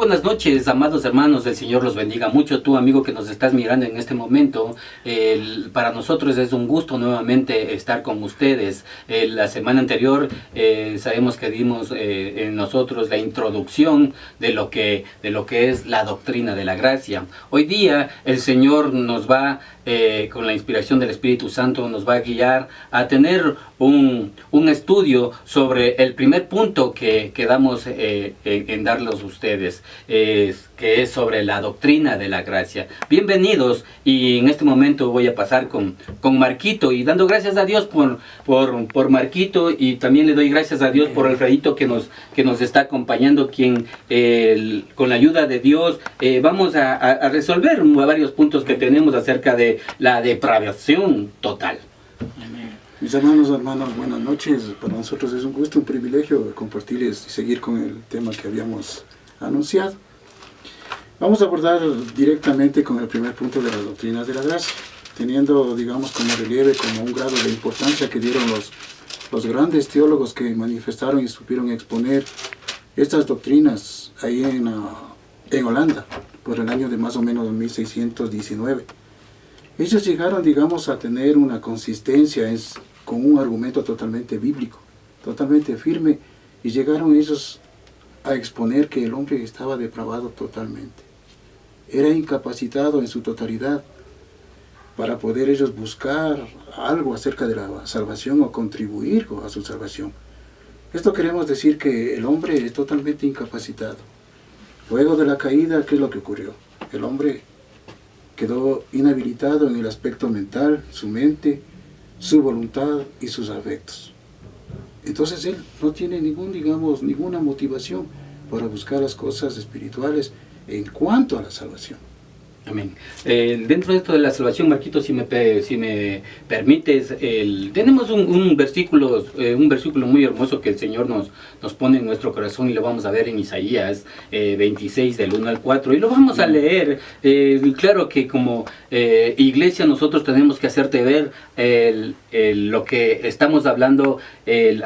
buenas noches, amados hermanos, el Señor los bendiga mucho. Tú, amigo que nos estás mirando en este momento, para nosotros es un gusto nuevamente estar con ustedes. La semana anterior sabemos que dimos en nosotros la introducción de lo que es la doctrina de la gracia. Hoy día el Señor nos va, con la inspiración del Espíritu Santo, nos va a guiar a tener un estudio sobre el primer punto que damos en darlos a ustedes, que es sobre la doctrina de la gracia. Bienvenidos, y en este momento voy a pasar con Marquito, y dando gracias a Dios por Marquito, y también le doy gracias a Dios por Alfredito que nos está acompañando, quien con la ayuda de Dios vamos a resolver varios puntos que tenemos acerca de la depravación total. Mis hermanos, hermanas, buenas noches. Para nosotros es un gusto, un privilegio compartirles y seguir con el tema que habíamos anunciado. Vamos a abordar directamente con el primer punto de las doctrinas de la gracia, teniendo, digamos, como relieve, como un grado de importancia que dieron los grandes teólogos que manifestaron y supieron exponer estas doctrinas ahí en Holanda, por el año de más o menos 1619. Ellos llegaron, digamos, a tener una consistencia con un argumento totalmente bíblico, totalmente firme, y llegaron ellos a exponer que el hombre estaba depravado totalmente. Era incapacitado en su totalidad para poder ellos buscar algo acerca de la salvación o contribuir a su salvación. Esto queremos decir que el hombre es totalmente incapacitado. Luego de la caída, ¿qué es lo que ocurrió? El hombre quedó inhabilitado en el aspecto mental, su mente, su voluntad y sus afectos. Entonces él no tiene ninguna motivación para buscar las cosas espirituales en cuanto a la salvación. Amén. Dentro de esto de la salvación, Marquito, si me permites, tenemos un versículo muy hermoso que el Señor nos pone en nuestro corazón, y lo vamos a ver en Isaías 26, del 1 al 4, y lo vamos a leer. Claro que como iglesia nosotros tenemos que hacerte ver lo que estamos hablando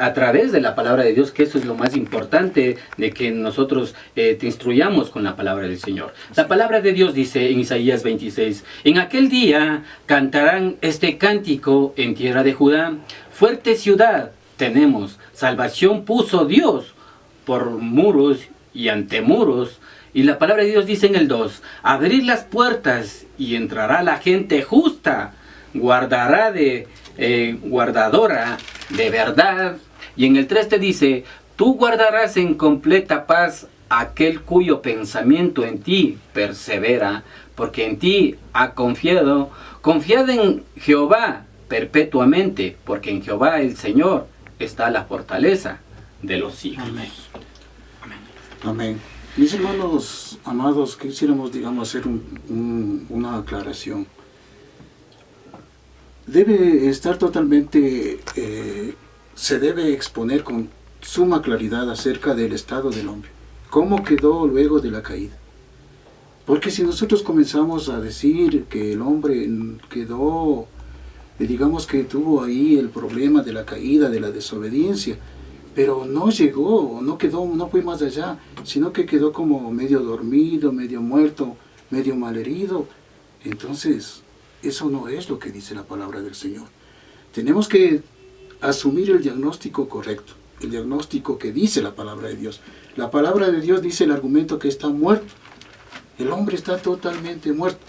a través de la palabra de Dios, que eso es lo más importante, de que nosotros te instruyamos con la palabra del Señor. La palabra de Dios dice en Isaías 26, en aquel día cantarán este cántico en tierra de Judá: fuerte ciudad tenemos, salvación puso Dios por muros y antemuros. Y la palabra de Dios dice en el 2, abrir las puertas y entrará la gente justa, guardadora de verdad. Y en el 3 te dice, tú guardarás en completa paz aquel cuyo pensamiento en ti persevera, porque en ti ha confiado. Confiad en Jehová perpetuamente, porque en Jehová el Señor está la fortaleza de los siglos. Amén. Amén. Mis hermanos amados, quisiéramos, digamos, hacer una aclaración. Debe estar totalmente, se debe exponer con suma claridad acerca del estado del hombre. ¿Cómo quedó luego de la caída? Porque si nosotros comenzamos a decir que el hombre quedó, digamos que tuvo ahí el problema de la caída, de la desobediencia, pero no llegó, no fue más allá, sino que quedó como medio dormido, medio muerto, medio malherido, entonces eso no es lo que dice la palabra del Señor. Tenemos que asumir el diagnóstico correcto, el diagnóstico que dice la palabra de Dios. La palabra de Dios dice el argumento que está muerto. El hombre está totalmente muerto.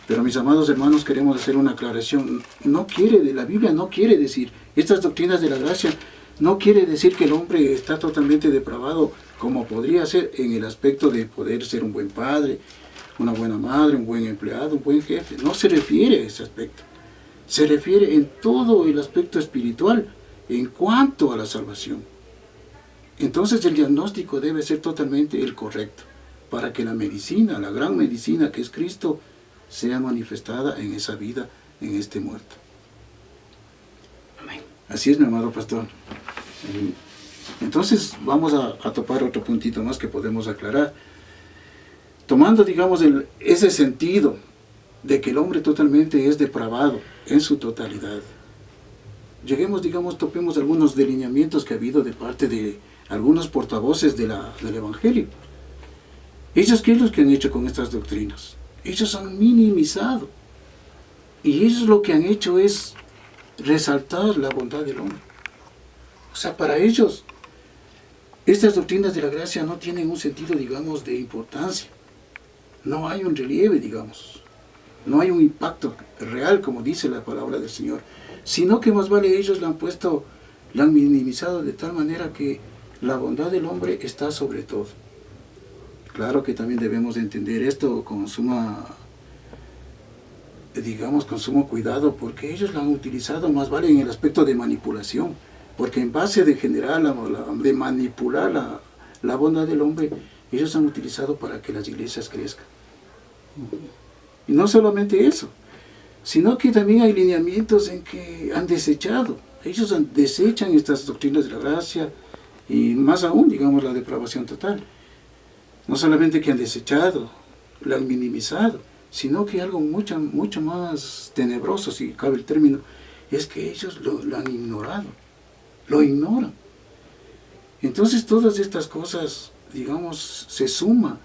Pero mis amados hermanos, queremos hacer una aclaración. La Biblia no quiere decir, estas doctrinas de la gracia, no quiere decir que el hombre está totalmente depravado, como podría ser en el aspecto de poder ser un buen padre, una buena madre, un buen empleado, un buen jefe. No se refiere a ese aspecto. Se refiere en todo el aspecto espiritual, en cuanto a la salvación. Entonces el diagnóstico debe ser totalmente el correcto, para que la medicina, la gran medicina que es Cristo, sea manifestada en esa vida, en este muerto. Amén. Así es, mi amado pastor. Entonces vamos a topar otro puntito más que podemos aclarar. Tomando, digamos, ese sentido de que el hombre totalmente es depravado en su totalidad. Topemos algunos delineamientos que ha habido de parte de algunos portavoces del Evangelio. ¿Ellos qué es lo que han hecho con estas doctrinas? Ellos han minimizado. Y ellos lo que han hecho es resaltar la bondad del hombre. O sea, para ellos, estas doctrinas de la gracia no tienen un sentido, digamos, de importancia. No hay un relieve, digamos. No hay un impacto real, como dice la palabra del Señor. Sino que más vale ellos la han minimizado de tal manera que la bondad del hombre está sobre todo. Claro que también debemos entender esto con suma, digamos, con sumo cuidado, porque ellos lo han utilizado más vale en el aspecto de manipulación, porque en base de generar, de manipular la bondad del hombre, ellos han utilizado para que las iglesias crezcan. Y no solamente eso, sino que también hay lineamientos en que han desechado. Ellos desechan estas doctrinas de la gracia y más aún, digamos, la depravación total. No solamente que han desechado, la han minimizado, sino que algo mucho más tenebroso, si cabe el término, es que ellos lo han ignorado, lo ignoran. Entonces todas estas cosas, digamos, se suman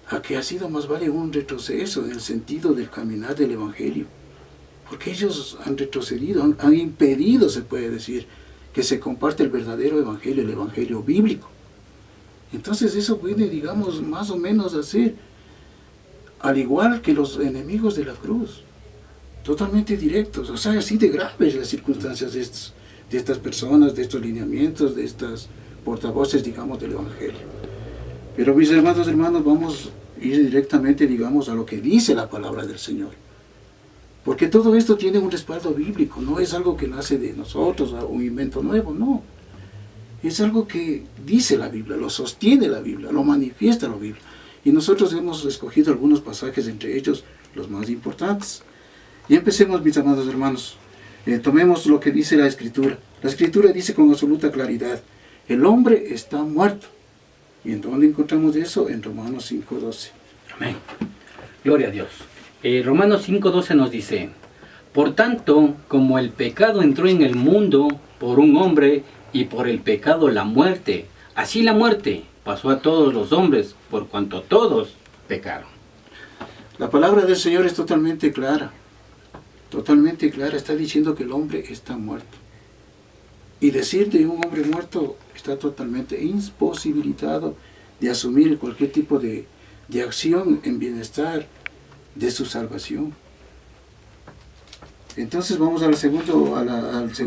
a que ha sido más vale un retroceso en el sentido del caminar del Evangelio. Porque ellos han retrocedido, han impedido, se puede decir, que se comparte el verdadero Evangelio, el Evangelio bíblico. Entonces eso puede, digamos, más o menos hacer, al igual que los enemigos de la cruz, totalmente directos, o sea, así de graves las circunstancias de estas personas, de estos lineamientos, de estas portavoces, digamos, del Evangelio. Pero mis hermanos, vamos a ir directamente, digamos, a lo que dice la palabra del Señor. Porque todo esto tiene un respaldo bíblico, no es algo que nace de nosotros, un invento nuevo, no. Es algo que dice la Biblia, lo sostiene la Biblia, lo manifiesta la Biblia. Y nosotros hemos escogido algunos pasajes, entre ellos los más importantes. Y empecemos, mis amados hermanos. Tomemos lo que dice la Escritura. La Escritura dice con absoluta claridad, el hombre está muerto. ¿Y en dónde encontramos eso? En Romanos 5:12. Amén. Gloria a Dios. Romanos 5:12 nos dice, por tanto, como el pecado entró en el mundo por un hombre, y por el pecado la muerte, así la muerte pasó a todos los hombres, por cuanto todos pecaron. La palabra del Señor es totalmente clara, está diciendo que el hombre está muerto. Y decir de un hombre muerto está totalmente imposibilitado de asumir cualquier tipo de acción en bienestar de su salvación. Entonces vamos al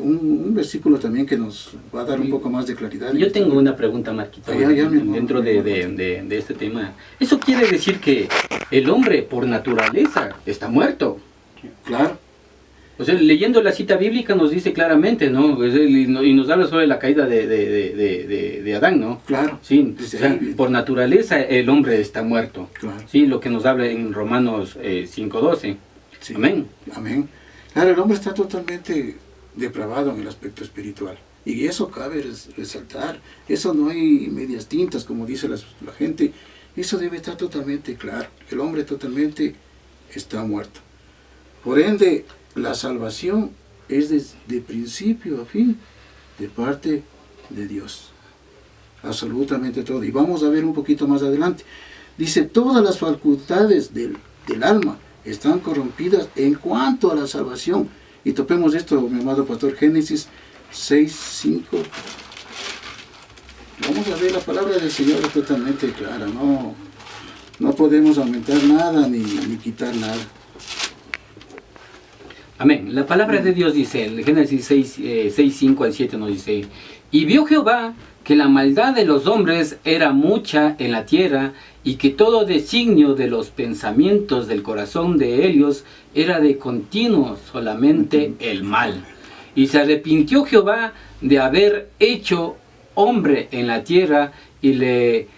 un versículo también que nos va a dar un poco más de claridad. Yo tengo una pregunta, Marquito, dentro de este tema. ¿Eso quiere decir que el hombre por naturaleza está muerto? Claro. O sea, leyendo la cita bíblica nos dice claramente, ¿no? Y nos habla sobre la caída de Adán, ¿no? Claro. Sí, o sea, por naturaleza el hombre está muerto. Claro. Sí, lo que nos habla en Romanos 5:12. Sí. Amén. Amén. Claro, el hombre está totalmente depravado en el aspecto espiritual. Y eso cabe resaltar. Eso no hay medias tintas, como dice la gente. Eso debe estar totalmente claro. El hombre totalmente está muerto. Por ende, la salvación es de principio a fin de parte de Dios. Absolutamente todo. Y vamos a ver un poquito más adelante. Dice, todas las facultades del alma están corrompidas en cuanto a la salvación. Y topemos esto, mi amado pastor, Génesis 6:5. Vamos a ver, la palabra del Señor es totalmente clara. No podemos aumentar nada ni quitar nada. Amén. La palabra de Dios dice, en Génesis 6:5 al 7 nos dice, y vio Jehová que la maldad de los hombres era mucha en la tierra, y que todo designio de los pensamientos del corazón de ellos era de continuo solamente el mal. Y se arrepintió Jehová de haber hecho hombre en la tierra, y le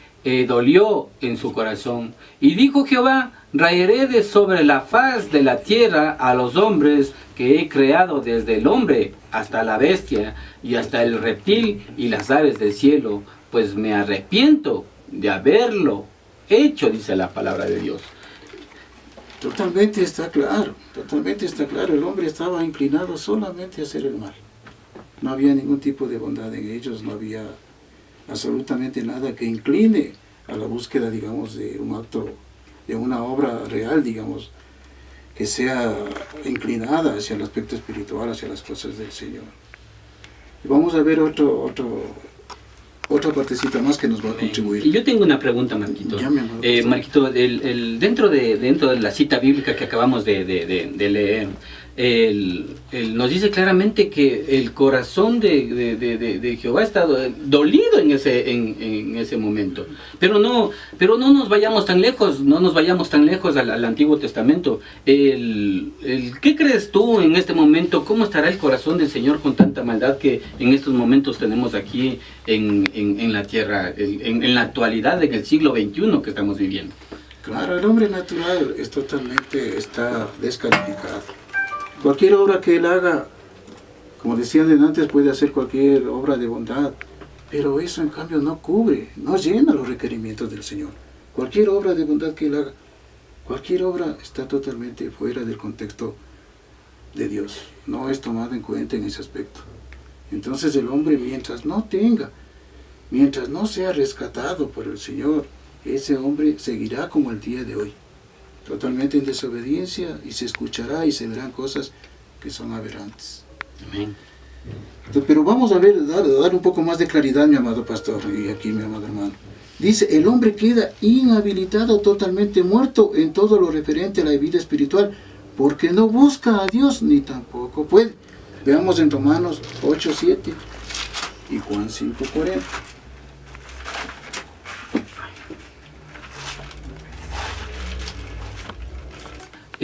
dolió en su corazón. Y dijo Jehová, raeré de sobre la faz de la tierra a los hombres que he creado, desde el hombre hasta la bestia, y hasta el reptil y las aves del cielo, pues me arrepiento de haberlo hecho, dice la palabra de Dios. Totalmente está claro, el hombre estaba inclinado solamente a hacer el mal. No había ningún tipo de bondad en ellos, no había absolutamente nada que incline a la búsqueda, digamos, de un acto, de una obra real, digamos, que sea inclinada hacia el aspecto espiritual, hacia las cosas del Señor. Y vamos a ver otra partecita más que nos va a contribuir. Y yo tengo una pregunta, Marquito. Marquito, dentro de la cita bíblica que acabamos de leer, nos dice claramente que el corazón de Jehová está dolido en ese momento. Pero no nos vayamos tan lejos, al Antiguo Testamento. ¿Qué crees tú en este momento? ¿Cómo estará el corazón del Señor con tanta maldad que en estos momentos tenemos aquí en la tierra, en la actualidad, en el siglo XXI que estamos viviendo? Claro, el hombre natural está descalificado. Cualquier obra que él haga, como decían antes, puede hacer cualquier obra de bondad, pero eso en cambio no cubre, no llena los requerimientos del Señor. Cualquier obra de bondad que él haga, cualquier obra está totalmente fuera del contexto de Dios, no es tomado en cuenta en ese aspecto. Entonces el hombre, mientras no sea rescatado por el Señor, ese hombre seguirá como el día de hoy, totalmente en desobediencia, y se escuchará y se verán cosas que son aberrantes. Amén. Pero vamos a ver, dar un poco más de claridad, mi amado pastor, y aquí mi amado hermano. Dice, el hombre queda inhabilitado, totalmente muerto en todo lo referente a la vida espiritual, porque no busca a Dios, ni tampoco puede. Veamos en Romanos 8:7 y Juan 5:40.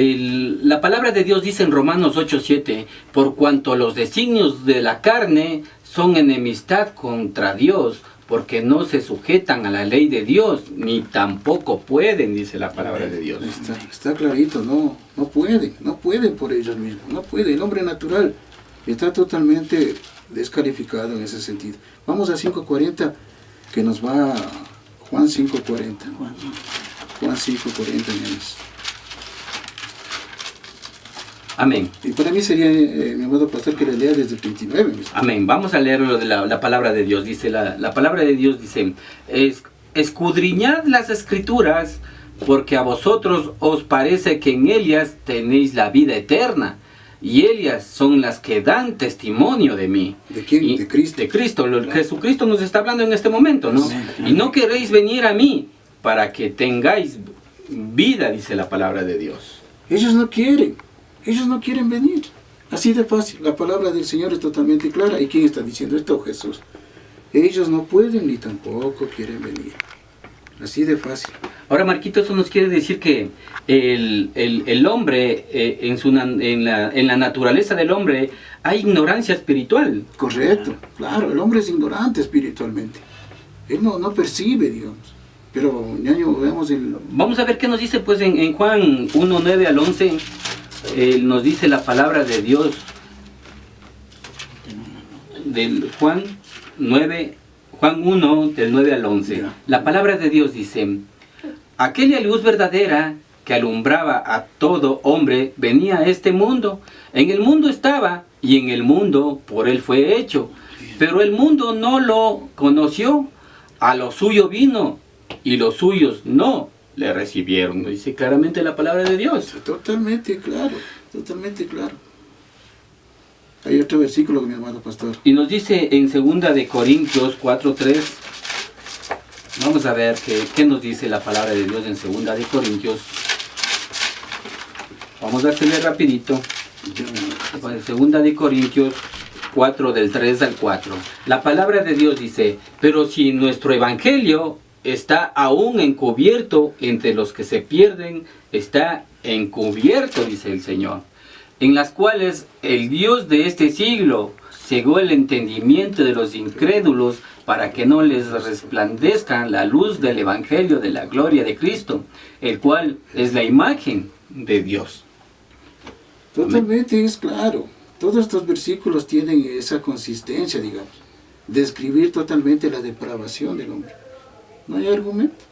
La palabra de Dios dice en Romanos 8:7, por cuanto los designios de la carne son enemistad contra Dios, porque no se sujetan a la ley de Dios, ni tampoco pueden, dice la palabra de Dios. Está clarito, no pueden por ellos mismos, no puede. El hombre natural está totalmente descalificado en ese sentido. Vamos a 5:40, que nos va Juan 5:40. Juan 5:40, niños. Amén. Y para mí sería, mi amado pastor, que le lea desde el 29. Amén. Vamos a leer lo de la palabra de Dios. Dice la palabra de Dios, dice, escudriñad las escrituras, porque a vosotros os parece que en ellas tenéis la vida eterna, y ellas son las que dan testimonio de mí. ¿De quién? De Cristo. De Cristo. Jesucristo nos está hablando en este momento, ¿no? Sí. Y no queréis venir a mí para que tengáis vida, dice la palabra de Dios. Ellos no quieren venir. Así de fácil. La palabra del Señor es totalmente clara. ¿Y quién está diciendo esto? Jesús. Ellos no pueden ni tampoco quieren venir. Así de fácil. Ahora, Marquito, eso nos quiere decir que el hombre, en la naturaleza del hombre, hay ignorancia espiritual. Correcto, claro, el hombre es ignorante espiritualmente. Él no percibe, digamos. Pero, ñaño, veamos Vamos a ver qué nos dice, pues, en Juan 1:9 al 11, nos dice la palabra de Dios. Del Juan 1, del 9 al 11. La palabra de Dios dice, aquella luz verdadera que alumbraba a todo hombre venía a este mundo. En el mundo estaba, y en el mundo por él fue hecho. Pero el mundo no lo conoció. A lo suyo vino, y los suyos no le recibieron. Dice claramente la palabra de Dios. Totalmente claro, totalmente claro. Hay otro versículo, mi amado pastor. Y nos dice en 2 de Corintios 4:3. Vamos a ver qué nos dice la palabra de Dios en 2 de Corintios. Vamos a hacerle rapidito. 2 de Corintios 4, del 3 al 4. La palabra de Dios dice, pero si nuestro evangelio está aún encubierto entre los que se pierden, está encubierto, dice el Señor, en las cuales el Dios de este siglo cegó el entendimiento de los incrédulos para que no les resplandezca la luz del evangelio de la gloria de Cristo, el cual es la imagen de Dios. Totalmente es claro. Todos estos versículos tienen esa consistencia, digamos, de describir totalmente la depravación del hombre. No hay argumento.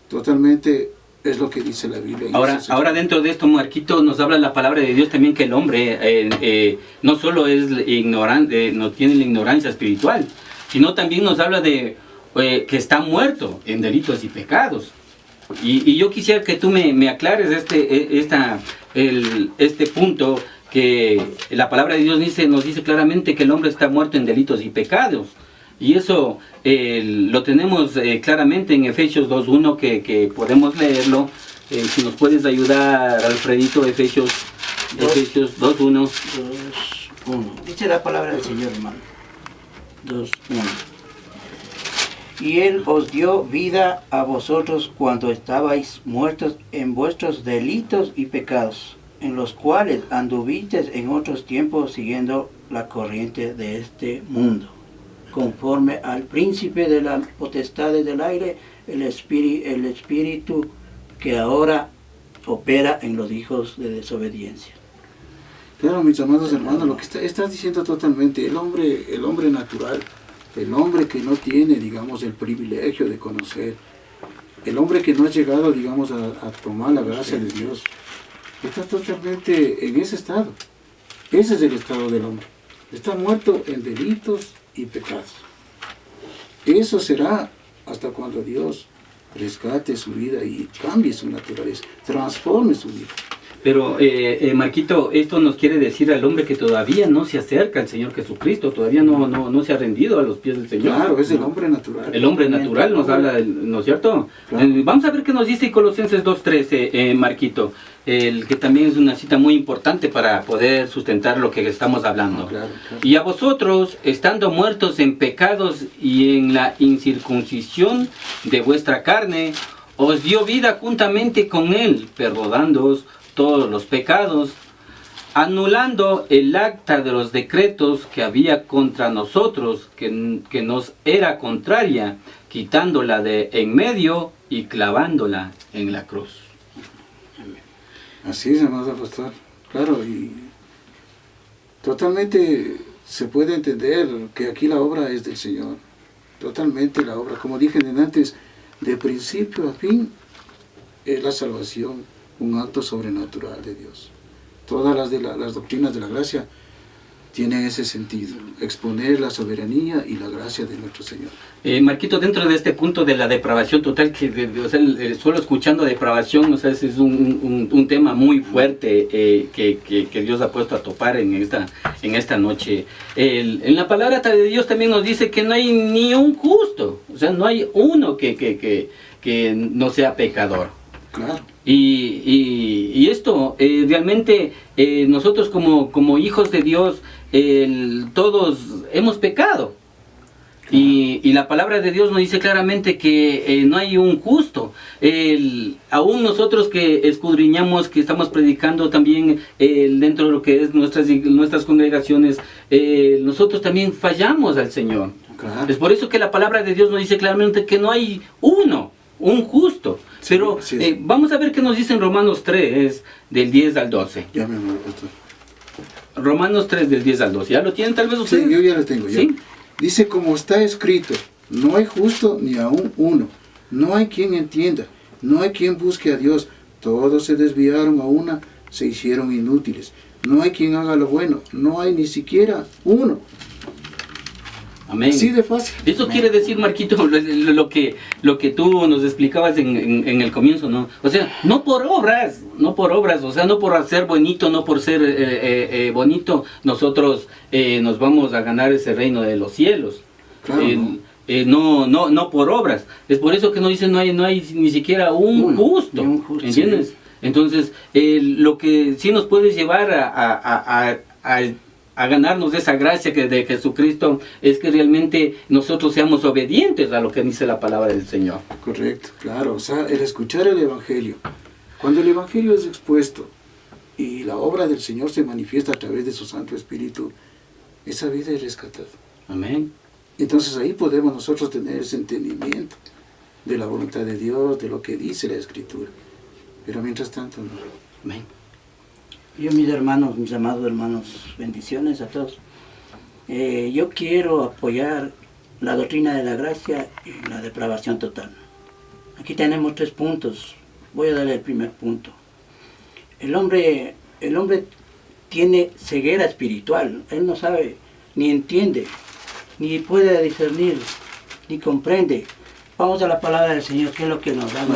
Totalmente es lo que dice la Biblia. Ahora dentro de esto, Marquito, nos habla la palabra de Dios también que el hombre no solo es ignorante, no tiene la ignorancia espiritual, sino también nos habla de que está muerto en delitos y pecados. Y yo quisiera que tú me aclares este punto, que la palabra de Dios nos dice claramente que el hombre está muerto en delitos y pecados. Y eso lo tenemos claramente en Efesios 2.1, que podemos leerlo. Si nos puedes ayudar, Alfredito, Efesios 2.1. Dice la palabra del Señor, hermano. 2.1. Y Él os dio vida a vosotros cuando estabais muertos en vuestros delitos y pecados, en los cuales anduvisteis en otros tiempos siguiendo la corriente de este mundo, conforme al príncipe de la potestad del aire, el espíritu que ahora opera en los hijos de desobediencia. Claro, mis amados hermanos, lo que estás diciendo totalmente, el hombre natural, el hombre que no tiene, digamos, el privilegio de conocer, el hombre que no ha llegado, digamos, a tomar la gracia de Dios, está totalmente en ese estado. Ese es el estado del hombre. Está muerto en delitos y pecados. Eso será hasta cuando Dios rescate su vida y cambie su naturaleza, transforme su vida. Pero, Marquito, esto nos quiere decir al hombre que todavía no se acerca al Señor Jesucristo, todavía no se ha rendido a los pies del Señor. Claro, es el hombre natural. El hombre natural nos habla, ¿no es cierto? Claro. Vamos a ver qué nos dice Colosenses 2.13, Marquito, que también es una cita muy importante para poder sustentar lo que estamos hablando. Claro. Y a vosotros, estando muertos en pecados y en la incircuncisión de vuestra carne, os dio vida juntamente con Él, perdonándoos todos los pecados, anulando el acta de los decretos que había contra nosotros, que nos era contraria, quitándola de en medio y clavándola en la cruz. Así es, amado pastor. Claro, y totalmente se puede entender que aquí la obra es del Señor. Totalmente la obra, como dije antes, de principio a fin, es la salvación, un acto sobrenatural de Dios. Todas las doctrinas de la gracia tienen ese sentido, exponer la soberanía y la gracia de nuestro Señor. Marquito, dentro de este punto de la depravación total, solo escuchando depravación, ese es un tema muy fuerte que Dios ha puesto a topar en esta noche. En la palabra de Dios también nos dice que no hay ni un justo, o sea, no hay uno que no sea pecador. Claro. Y esto, realmente, nosotros como hijos de Dios, todos hemos pecado. Y la palabra de Dios nos dice claramente que no hay un justo. Aún nosotros que escudriñamos, que estamos predicando también dentro de lo que es nuestras congregaciones, nosotros también fallamos al Señor. Claro. Es por eso que la palabra de Dios nos dice claramente que no hay un justo. Sí, pero sí. Vamos a ver qué nos dice en Romanos 3, del 10 al 12. Ya, mi amor, pastor. Romanos 3, del 10 al 12. ¿Ya lo tienen tal vez ustedes? Sí, yo ya lo tengo. Ya. ¿Sí? Dice, como está escrito, no hay justo ni aún uno, no hay quien entienda, no hay quien busque a Dios, todos se desviaron a una, se hicieron inútiles, no hay quien haga lo bueno, no hay ni siquiera uno. Amén. Así de fácil. Eso quiere decir, Marquito, lo que tú nos explicabas en el comienzo, ¿no? O sea, no por obras, o sea, no por ser bonito, no por ser bonito, nosotros nos vamos a ganar ese reino de los cielos. Claro, no por obras. Es por eso que nos dicen no hay ni siquiera un justo, ¿entiendes? Sí. Entonces, lo que sí nos puede llevar a ganarnos esa gracia de Jesucristo es que realmente nosotros seamos obedientes a lo que dice la palabra del Señor. Correcto, claro, o sea, el escuchar el Evangelio. Cuando el Evangelio es expuesto y la obra del Señor se manifiesta a través de su Santo Espíritu, esa vida es rescatada. Amén. Entonces ahí podemos nosotros tener ese entendimiento de la voluntad de Dios, de lo que dice la Escritura. Pero mientras tanto no. Amén. Yo, mis hermanos, mis amados hermanos, bendiciones a todos. Yo quiero apoyar la doctrina de la gracia y la depravación total. Aquí tenemos 3 puntos. Voy a darle el primer punto. El hombre tiene ceguera espiritual. Él no sabe, ni entiende, ni puede discernir, ni comprende. Vamos a la palabra del Señor, que es lo que nos da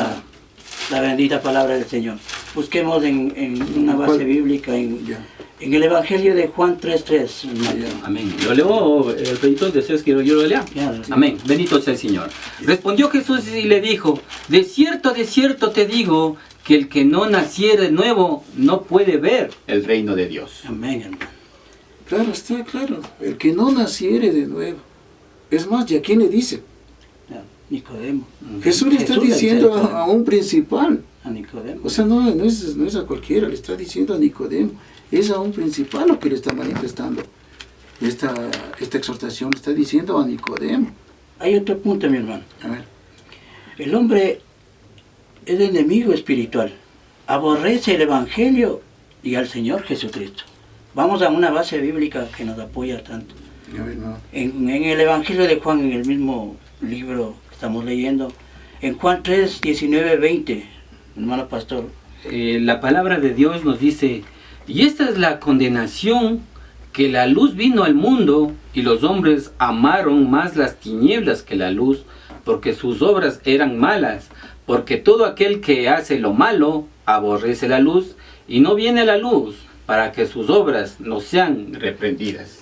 la bendita palabra del Señor. Busquemos en una base bíblica, en el Evangelio de Juan 3:3. Amén. Yo leo, el Reyito, ¿deseas que yo lo lea? Amén. Bendito sea el Señor. Respondió Jesús y le dijo, de cierto te digo, que el que no naciere de nuevo no puede ver el reino de Dios. Amén, hermano. Claro, está claro. El que no naciere de nuevo. Es más, ¿y a quién le dice? Nicodemo. Jesús le está diciendo a un principal. A Nicodemo. O sea, no es a cualquiera, le está diciendo a Nicodemo. Es a un principal lo que le está manifestando. Esta exhortación le está diciendo a Nicodemo. Hay otro punto, mi hermano. A ver. El hombre es enemigo espiritual. Aborrece el Evangelio y al Señor Jesucristo. Vamos a una base bíblica que nos apoya tanto. A ver, no. En el Evangelio de Juan, en el mismo libro que estamos leyendo, en Juan 3, 19, 20, hermano pastor. La palabra de Dios nos dice, y esta es la condenación, que la luz vino al mundo y los hombres amaron más las tinieblas que la luz, porque sus obras eran malas, porque todo aquel que hace lo malo aborrece la luz y no viene a la luz para que sus obras no sean reprendidas.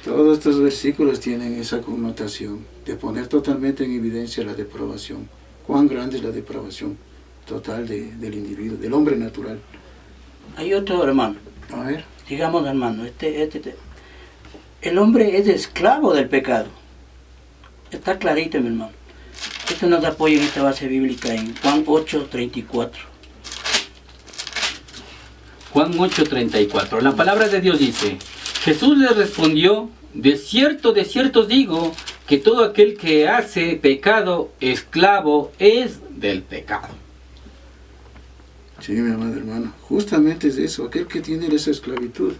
Todos estos versículos tienen esa connotación de poner totalmente en evidencia la depravación. Cuán grande es la depravación total del individuo, del hombre natural. Hay otro, hermano. A ver. Digamos, hermano, el hombre es esclavo del pecado. Está clarito, mi hermano. Esto nos apoya en esta base bíblica en Juan 8:34. Juan 8:34. La palabra de Dios dice, Jesús le respondió, de cierto os digo, que todo aquel que hace pecado, esclavo es del pecado. Sí, mi amado hermano, justamente es eso, aquel que tiene esa esclavitud.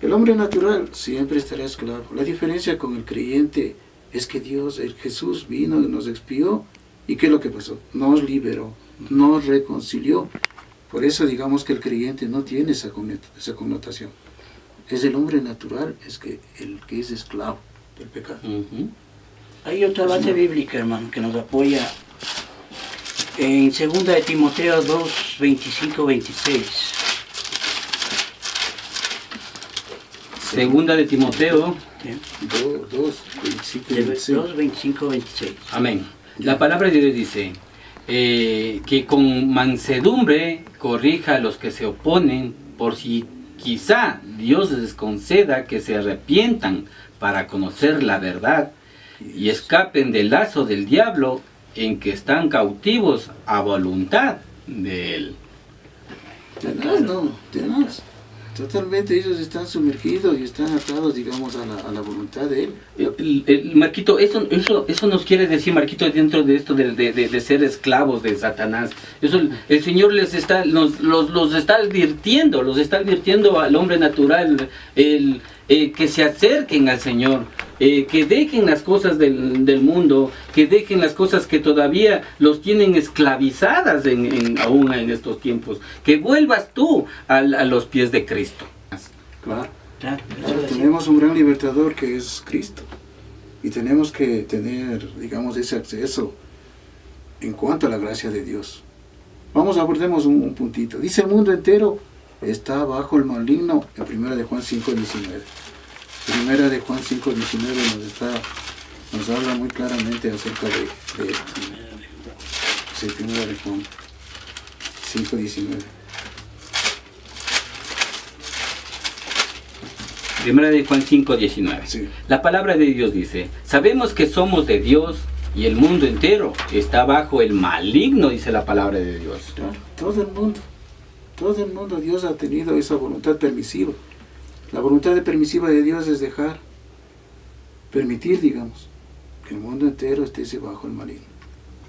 El hombre natural siempre estará esclavo. La diferencia con el creyente es que Jesús vino, nos expió, y ¿qué es lo que pasó? Nos liberó, nos reconcilió. Por eso digamos que el creyente no tiene esa connotación. Es el hombre natural, el que es esclavo del pecado. Hay otra base bíblica, hermano, que nos apoya en 2 de Timoteo 2, 25, 26. Segunda de Timoteo 2, 25, 26. Amén. La palabra de Dios dice que con mansedumbre corrija a los que se oponen, por si quizá Dios les conceda que se arrepientan para conocer la verdad y escapen del lazo del diablo en que están cautivos a voluntad de él. Tenaz. Totalmente ellos están sumergidos y están atados, digamos, a la voluntad de él. Marquito, eso nos quiere decir, Marquito, dentro de esto de ser esclavos de Satanás. Eso el Señor los está advirtiendo al hombre natural, que se acerquen al Señor, que dejen las cosas del mundo, que dejen las cosas que todavía los tienen esclavizadas aún en estos tiempos, que vuelvas tú a los pies de Cristo. Claro. Tenemos un gran libertador que es Cristo, y tenemos que tener, digamos, ese acceso en cuanto a la gracia de Dios. Abordemos un puntito. Dice, el mundo entero está bajo el maligno, en 1 de Juan 5:19. 1 de Juan 5:19 nos habla muy claramente acerca de esto. Sí, 1 de Juan 5:19. 1 de Juan 5:19. Sí. La palabra de Dios dice, sabemos que somos de Dios y el mundo entero está bajo el maligno, dice la palabra de Dios. Claro, todo el mundo, Dios ha tenido esa voluntad permisiva. La voluntad permisiva de Dios es permitir, digamos, que el mundo entero esté bajo el maligno,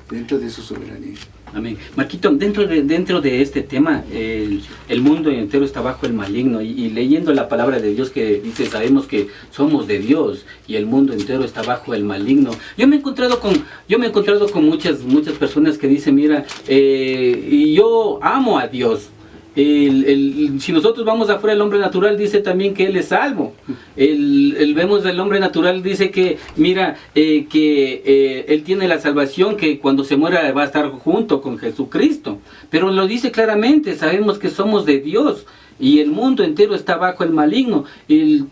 dentro de su soberanía. Amén. Marquito, dentro de este tema, el mundo entero está bajo el maligno, y leyendo la palabra de Dios que dice, sabemos que somos de Dios y el mundo entero está bajo el maligno. Yo me he encontrado con muchas personas que dicen, mira, yo amo a Dios, Si nosotros vamos afuera, el hombre natural dice también que él es salvo. Vemos el hombre natural dice que, mira, él tiene la salvación, que cuando se muera va a estar junto con Jesucristo. Pero lo dice claramente, sabemos que somos de Dios y el mundo entero está bajo el maligno. El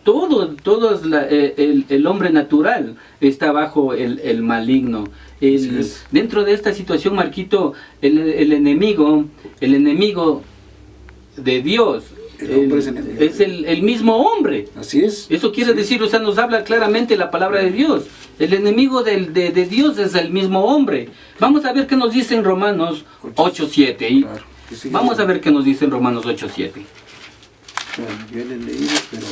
hombre natural está bajo el maligno. Dentro de esta situación, Marquito, el enemigo de Dios es el mismo hombre. Así es. Eso quiere decir, o sea, nos habla claramente la palabra de Dios. El enemigo de Dios es el mismo hombre. Vamos a ver qué nos dice en Romanos 8:7. Claro, sí, vamos a ver qué nos dice en Romanos 8:7. Bueno, yo le leí, pero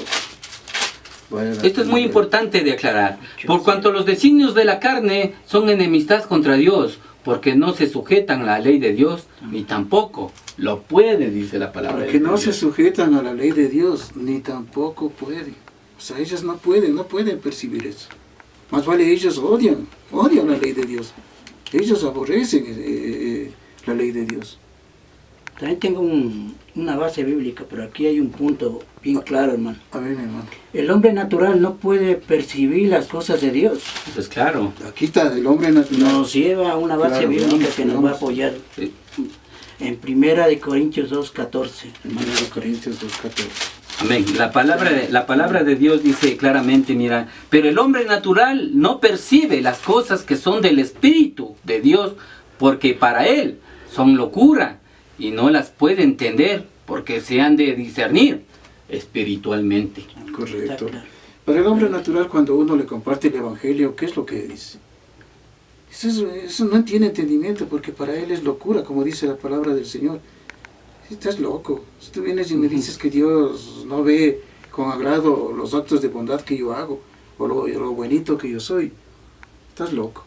esto es muy importante de aclarar. Por cuanto los designios de la carne son enemistad contra Dios, porque no se sujetan a la ley de Dios, ni tampoco lo puede, dice la palabra de Dios. Porque no se sujetan a la ley de Dios, ni tampoco pueden. O sea, ellos no pueden percibir eso. Más vale ellos odian la ley de Dios. Ellos aborrecen la ley de Dios. También tengo una base bíblica, pero aquí hay un punto bien claro, hermano. A ver, mi hermano. El hombre natural no puede percibir las cosas de Dios. Pues claro. Aquí está el hombre natural. Nos lleva a una base bíblica que nos va a apoyar. Sí. En Primera de Corintios 2:14. Primera de Corintios 2:14. Amén. La palabra de Dios dice claramente, mira, pero el hombre natural no percibe las cosas que son del Espíritu de Dios, porque para él son locura y no las puede entender, porque se han de discernir espiritualmente. Correcto. Para el hombre natural, cuando uno le comparte el Evangelio, ¿qué es lo que dice? Eso no tiene entendimiento, porque para él es locura, como dice la palabra del Señor. Si estás loco, si tú vienes y me dices que Dios no ve con agrado los actos de bondad que yo hago, o lo buenito que yo soy, estás loco.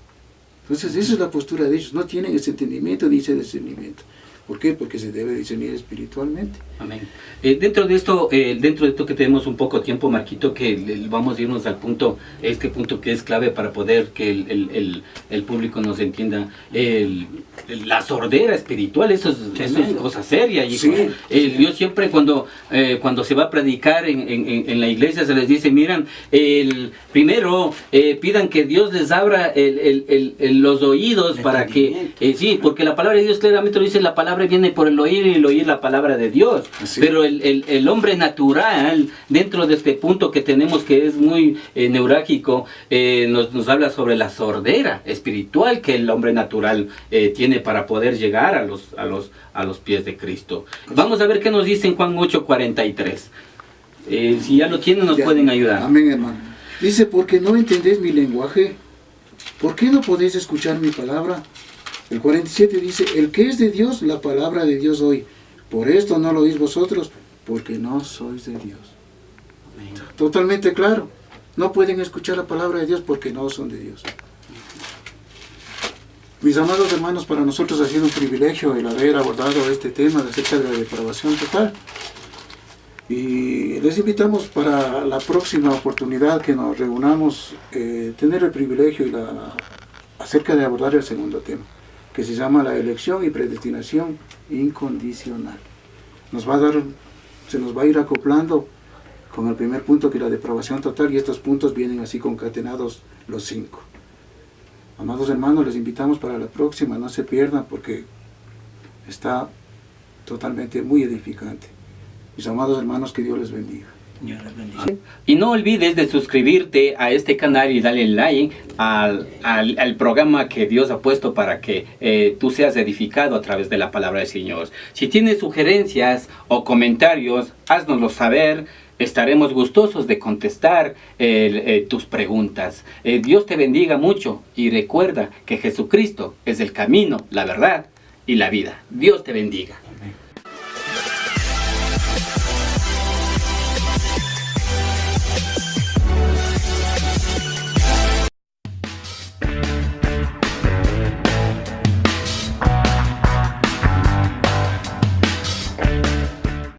Entonces esa es la postura de ellos, no tienen ese entendimiento ni ese discernimiento. ¿Por qué? Porque se debe discernir espiritualmente. Amén. Dentro de esto que tenemos un poco tiempo, Marquito, que vamos a irnos al punto, este punto que es clave para poder que el público nos entienda. La sordera espiritual, eso es cosa seria. Y sí. Yo siempre cuando se va a predicar en la iglesia se les dice, miran, primero pidan que Dios les abra los oídos para que, sí, porque la palabra de Dios claramente lo dice, la palabra viene por el oír y el oír la palabra de Dios. Así. Pero el hombre natural, dentro de este punto que tenemos que es muy neurálgico, nos habla sobre la sordera espiritual que el hombre natural tiene para poder llegar a los pies de Cristo. Vamos a ver qué nos dice en Juan 8:43. Si ya lo tienen, nos pueden ayudar. Amén, hermano. Dice, porque no entendéis mi lenguaje, ¿por qué no podéis escuchar mi palabra? El 47 dice, el que es de Dios, la palabra de Dios oye. Por esto no lo oís vosotros, porque no sois de Dios. Amén. Totalmente claro. No pueden escuchar la palabra de Dios porque no son de Dios. Mis amados hermanos, para nosotros ha sido un privilegio el haber abordado este tema acerca de la depravación total. Y les invitamos para la próxima oportunidad que nos reunamos, tener el privilegio acerca de abordar el segundo tema, que se llama la elección y predestinación incondicional. Se nos va a ir acoplando con el primer punto, que es la depravación total, y estos puntos vienen así concatenados los 5. Amados hermanos, les invitamos para la próxima, no se pierdan porque está totalmente muy edificante. Mis amados hermanos, que Dios les bendiga. Y no olvides de suscribirte a este canal y darle like al programa que Dios ha puesto para que tú seas edificado a través de la palabra del Señor. Si tienes sugerencias o comentarios, háznoslo saber. Estaremos gustosos de contestar tus preguntas. Dios te bendiga mucho y recuerda que Jesucristo es el camino, la verdad y la vida. Dios te bendiga.